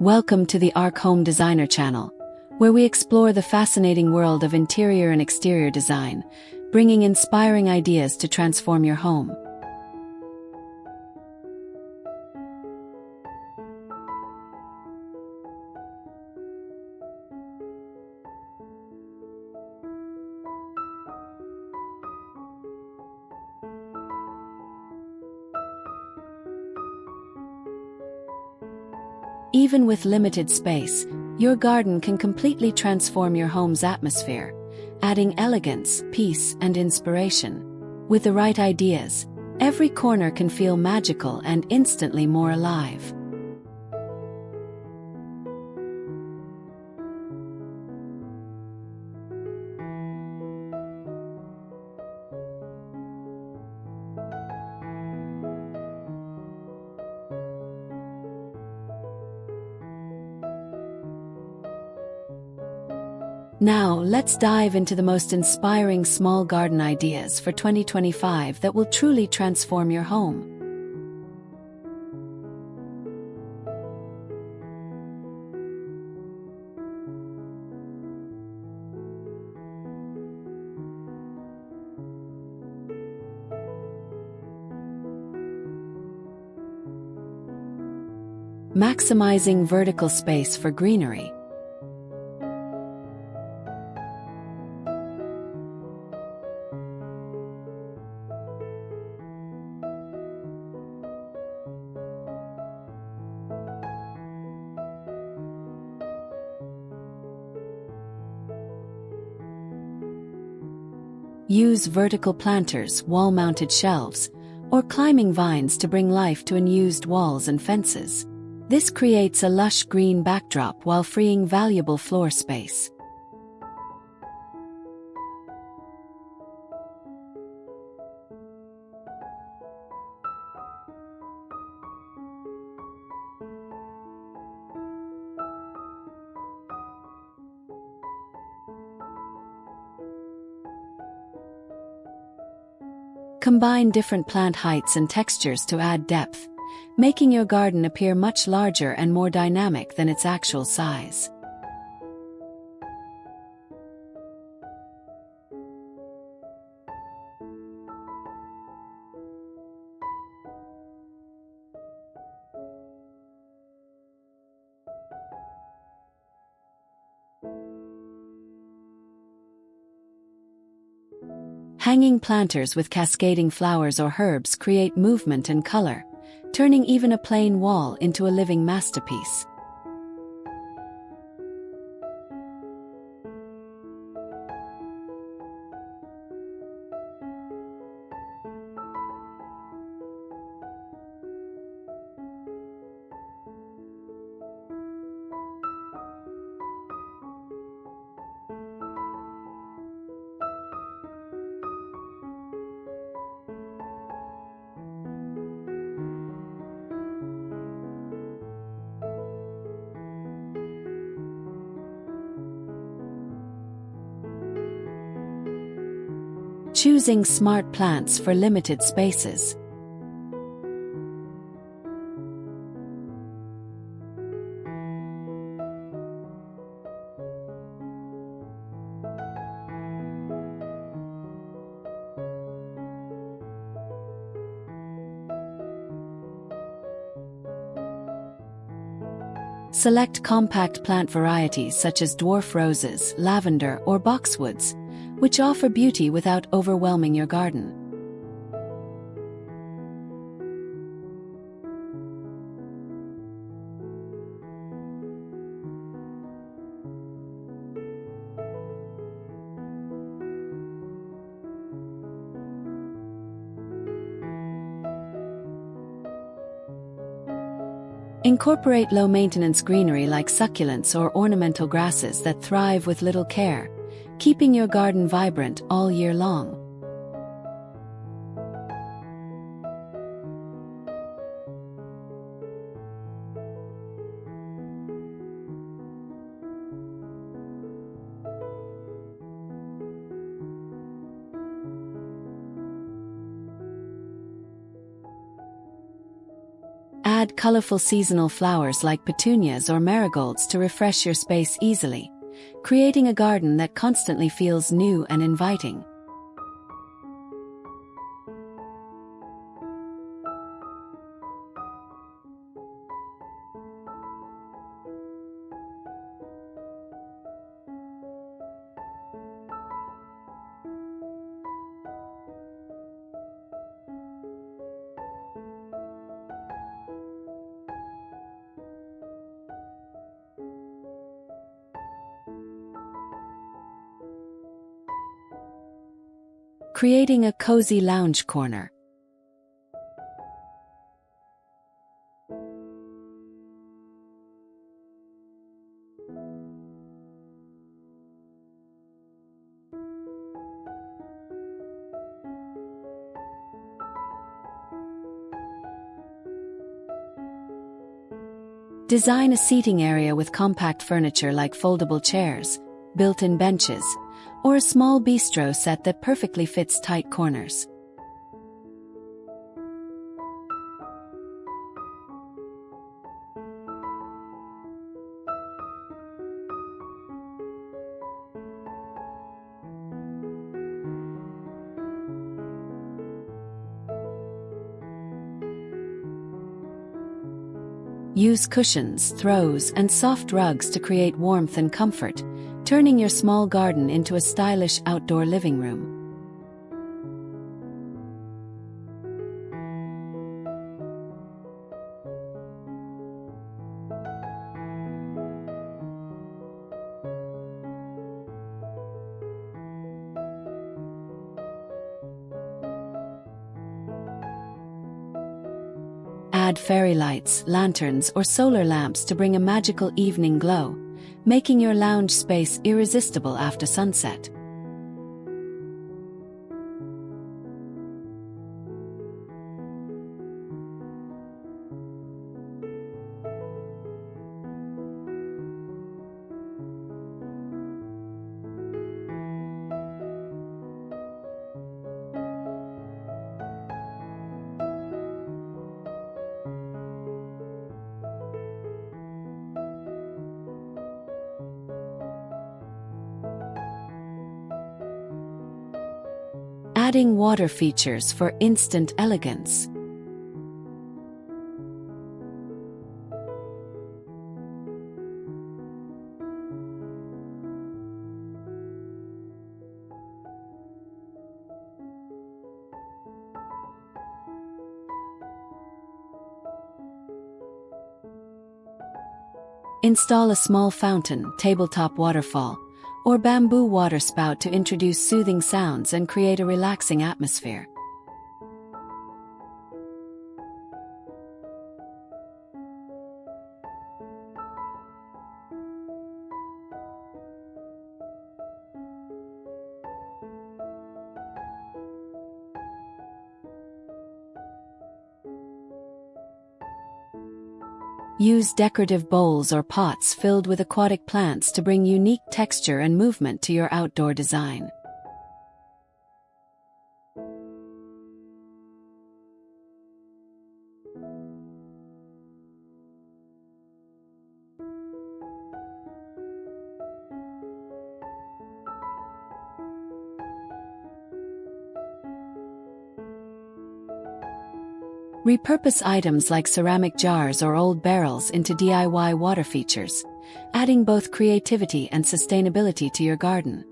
Welcome to the Arc Home Designer channel, where we explore the fascinating world of interior and exterior design, bringing inspiring ideas to transform your home. Even with limited space, your garden can completely transform your home's atmosphere, adding elegance, peace, and inspiration. With the right ideas, every corner can feel magical and instantly more alive. Now, let's dive into the most inspiring small garden ideas for 2025 that will truly transform your home. Maximizing vertical space for greenery. Use vertical planters, wall-mounted shelves, or climbing vines to bring life to unused walls and fences. This creates a lush green backdrop while freeing valuable floor space. Combine different plant heights and textures to add depth, making your garden appear much larger and more dynamic than its actual size. Hanging planters with cascading flowers or herbs create movement and color, turning even a plain wall into a living masterpiece. Choosing smart plants for limited spaces. Select compact plant varieties such as dwarf roses, lavender, or boxwoods, which offer beauty without overwhelming your garden. Incorporate low-maintenance greenery like succulents or ornamental grasses that thrive with little care, keeping your garden vibrant all year long. Add colorful seasonal flowers like petunias or marigolds to refresh your space easily, creating a garden that constantly feels new and inviting. Creating a cozy lounge corner. Design a seating area with compact furniture like foldable chairs, built-in benches, or a small bistro set that perfectly fits tight corners. Use cushions, throws, and soft rugs to create warmth and comfort, turning your small garden into a stylish outdoor living room. Add fairy lights, lanterns, or solar lamps to bring a magical evening glow, making your lounge space irresistible after sunset. Adding water features for instant elegance. Install a small fountain, tabletop waterfall, or bamboo water spout to introduce soothing sounds and create a relaxing atmosphere. Use decorative bowls or pots filled with aquatic plants to bring unique texture and movement to your outdoor design. Repurpose items like ceramic jars or old barrels into DIY water features, adding both creativity and sustainability to your garden.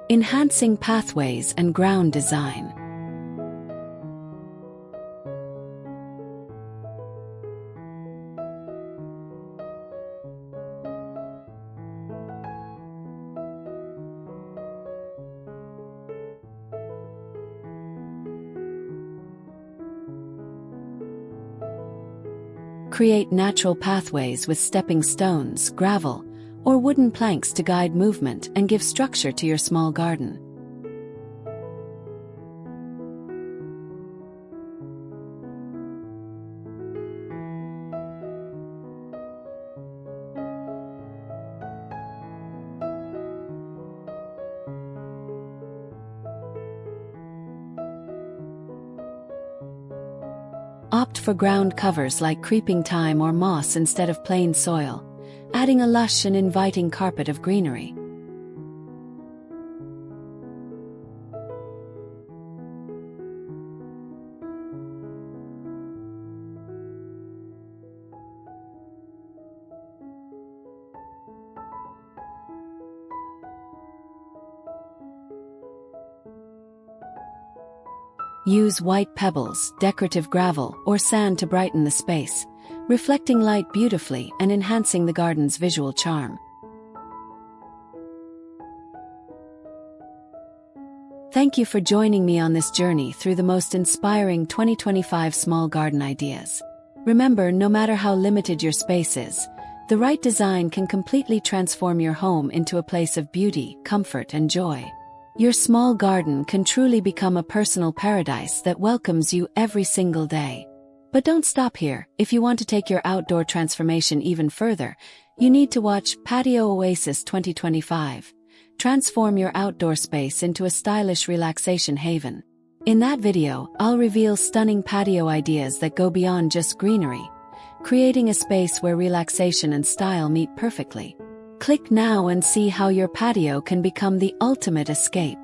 Enhancing pathways and ground design. create natural pathways with stepping stones, gravel, or wooden planks to guide movement and give structure to your small garden. Opt for ground covers like creeping thyme or moss instead of plain soil, adding a lush and inviting carpet of greenery. Use white pebbles, decorative gravel, or sand to brighten the space, reflecting light beautifully and enhancing the garden's visual charm. Thank you for joining me on this journey through the most inspiring 2025 small garden ideas. Remember, no matter how limited your space is, the right design can completely transform your home into a place of beauty, comfort, and joy. Your small garden can truly become a personal paradise that welcomes you every single day. But don't stop here. If you want to take your outdoor transformation even further, you need to watch Patio Oasis 2025. Transform your outdoor space into a stylish relaxation haven. In that video, I'll reveal stunning patio ideas that go beyond just greenery, creating a space where relaxation and style meet perfectly. Click now and see how your patio can become the ultimate escape.